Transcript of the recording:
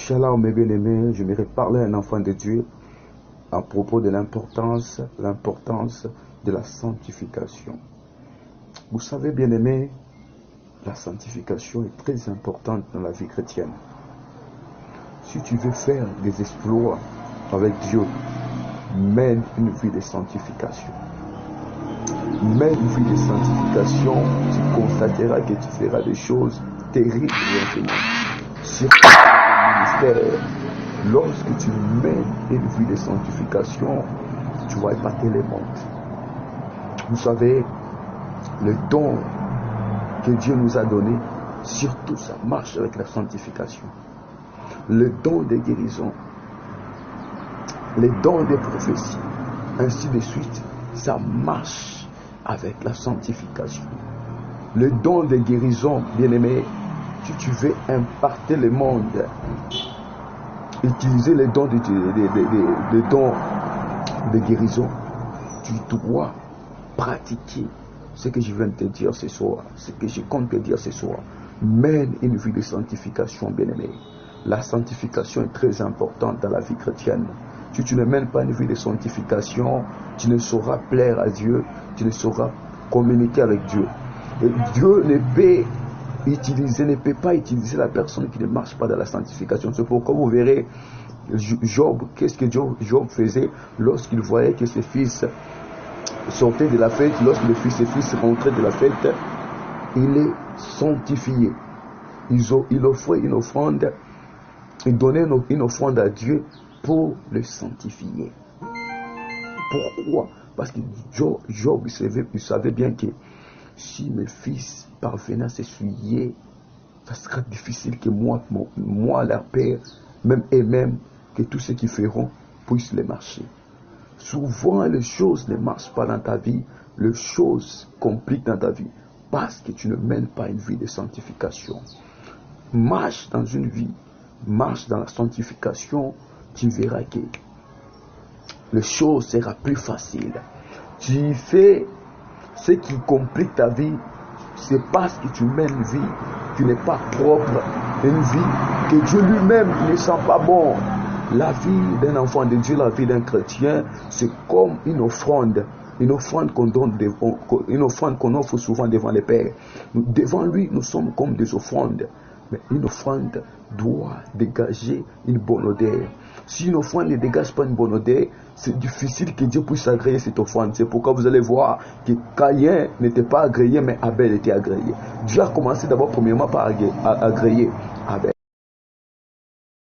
Shalom mes bien-aimés, je m'aimerais parler à un enfant de Dieu à propos de l'importance de la sanctification. Vous savez bien-aimés, la sanctification est très importante dans la vie chrétienne. Si tu veux faire des exploits avec Dieu, mène une vie de sanctification. Mène une vie de sanctification, tu constateras que tu feras des choses terribles maintenant. Surtout dans le ministère, lorsque tu mènes une vie de sanctification, tu vas épater les mondes. Vous savez, le don que Dieu nous a donné, surtout ça marche avec la sanctification. Le don de guérison, les dons de prophétie, ainsi de suite, ça marche avec la sanctification. Le don de guérison, bien-aimé, si tu veux imparter le monde, utiliser les dons de guérison, tu dois pratiquer ce que je viens de te dire ce soir, ce que je compte te dire ce soir. Mène une vie de sanctification, bien-aimé. La sanctification est très importante dans la vie chrétienne. Si tu ne mènes pas une vie de sanctification, tu ne sauras plaire à Dieu, tu ne sauras communiquer avec Dieu. Et Dieu ne peut pas utiliser la personne qui ne marche pas dans la sanctification. C'est pourquoi vous verrez Job, qu'est-ce que Job faisait lorsqu'il voyait que ses fils sortaient de la fête, lorsque ses fils rentraient de la fête, il les sanctifiait. Il offrait une offrande, il donnait une offrande à Dieu pour le sanctifier. Pourquoi? Parce que Job il savait bien que si mes fils parvenaient à s'essuyer, ça sera difficile que moi, leur père, même eux-mêmes, que tous ceux qui feront puissent les marcher. Souvent, les choses ne marchent pas dans ta vie, les choses compliquent dans ta vie, parce que tu ne mènes pas une vie de sanctification. Marche dans une vie, marche dans la sanctification, tu verras que les choses seront plus faciles. Tu fais ce qui complique ta vie, c'est parce que tu mènes une vie qui n'est pas propre, une vie que Dieu lui-même ne sent pas bon. La vie d'un enfant de Dieu, la vie d'un chrétien, c'est comme une offrande qu'on donne, une offrande qu'on offre souvent devant le Père. Devant lui, nous sommes comme des offrandes. Mais une offrande doit dégager une bonne odeur. Si une offrande ne dégage pas une bonne odeur, c'est difficile que Dieu puisse agréer cette offrande. C'est pourquoi vous allez voir que Caïn n'était pas agréé, mais Abel était agréé. Dieu a commencé d'abord premièrement par agréer Abel.